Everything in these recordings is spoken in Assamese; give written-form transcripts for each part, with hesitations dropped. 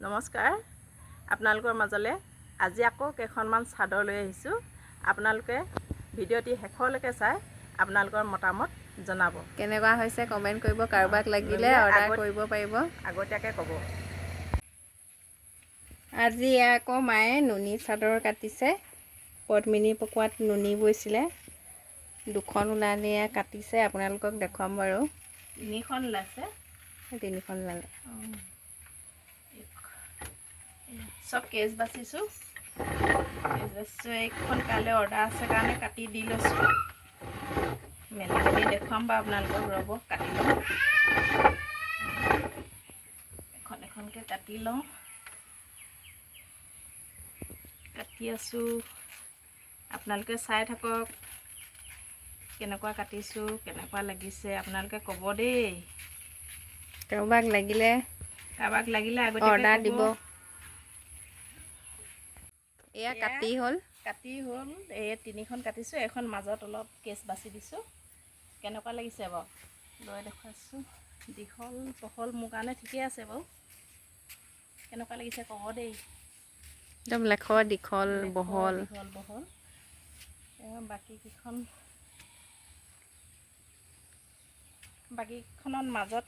নমস্কাৰ আপোনালোকৰ মাজলৈ আজি আকৌ কেইখনমান চাদৰ লৈ আহিছোঁ আপোনালোকে ভিডিঅ'টি শেষলৈকে চাই আপোনালোকৰ মতামত জনাব কেনেকুৱা হৈছে কমেন্ট কৰিব কাৰোবাক লাগিলে অৰ্ডাৰ কৰিব পাৰিব আগতীয়াকৈ ক'ব আজি আকৌ মায়ে নুনি চাদৰ কাটিছে পদ্মিনী পকোৱাত নুনি বৈছিলে দুখন ওলালে কাটিছে আপোনালোকক দেখুৱাম বাৰু তিনিখন ওলাইছে তিনিখন ওলালে সব কেছ বাচিছোঁ এইখন কাইলৈ অৰ্ডাৰ আছে কাৰণে কাটি দি লৈছোঁ মেলি মেলি দেখুৱাম বাৰু আপোনালোকক ৰ'ব কাটি লওঁ এখন এখনকৈ কাটি লওঁ কাটি আছোঁ আপোনালোকে চাই থাকক কেনেকুৱা কাটিছোঁ কেনেকুৱা লাগিছে আপোনালোকে ক'ব দেই কাৰোবাক লাগিলে অৰ্ডাৰ দিব এয়া কাটি হ'ল এই তিনিখন কাটিছোঁ এখন মাজত অলপ কেচ বাছি দিছোঁ কেনেকুৱা লাগিছে বাৰু লৈ দেখুৱাইছোঁ দীঘল বহল মোৰ কাৰণে ঠিকেই আছে বাৰু কেনেকুৱা লাগিছে ক'ব দেই একদম লেখ দীঘল বহল বাকীখনত মাজত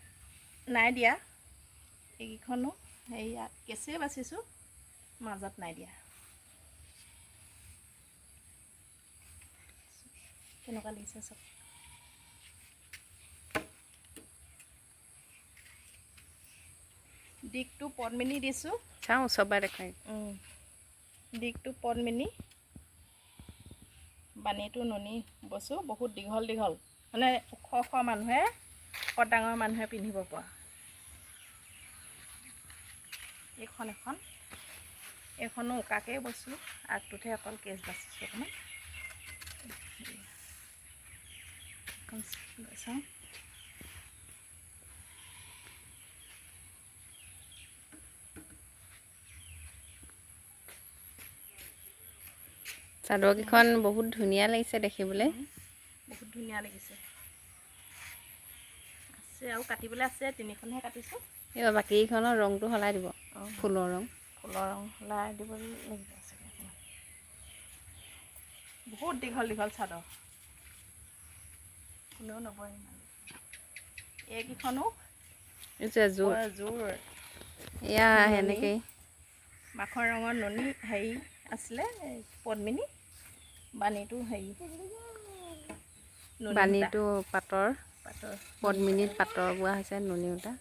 নাই দিয়া এইকেইখনো সেয়া কেঁচে বাচিছোঁ মাজত নাই দিয়া কেনেকুৱা লাগিছে চব দিকটো পদ্মিনী দিছোঁ চাওঁ চবাই দেখাই দিকটো পদ্মিনী বাণীটো নুনি বস্তু বহুত দীঘল দীঘল মানে ওখ মানুহে কত ডাঙৰ মানুহে পিন্ধিব পৰা এইখনো উকাকেই বস্তু আগটোতহে অকল কেচ বাচিছোঁ অকণমান চাওঁ চাদৰকেইখন বহুত ধুনীয়া লাগিছে দেখিবলৈ বহুত ধুনীয়া লাগিছে আছে আৰু কাটিবলৈ আছে তিনিখনহে কাটিছোঁ এই বাকীখনৰ ৰংটো সলাই দিব ফুলৰ ৰং সলাই দিব লাগিব বহুত দীঘল দীঘল চাদৰ কোনেও নবয় ইমান এইকেইখনো জোৰ এয়া সেনেকেই মাখৰ ৰঙৰ নুনি হেৰি আছিলে পদ্মিনী বাণীটো হেৰি বাণীটো পাটৰ পদ্মিনীত পাটৰ বোৱা হৈছে নুনি সূতা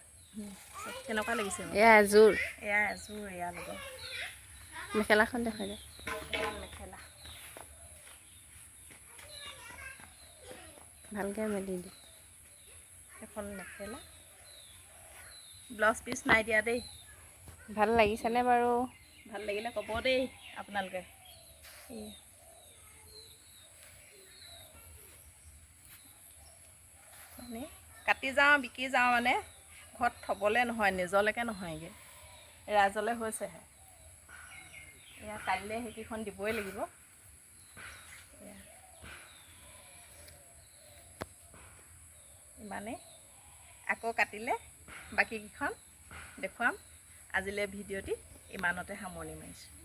কেনেকুৱা লাগিছে এয়া এযোৰ এয়া লগত মেখেলাখন দেখাই দে মেখেলা ভালকৈ মেলি দি এখন মেখেলা ব্লাউজ পিচ নাই দিয়া দেই ভাল লাগিছেনে বাৰু ভাল লাগিলে ক'ব দেই আপোনালোকে মানে কাটি যাওঁ বিকি যাওঁ মানে ঘৰত থ'বলৈ নহয় নিজলৈকে নহয়গৈ ৰাইজলৈ হৈছেহে এয়া কাইলৈ সেইকেইখন দিবই লাগিব ইমানেই আকৌ কাটিলে বাকীকেইখন দেখুৱাম আজিলৈ ভিডিঅ'টি ইমানতে সামৰণি মাৰিছোঁ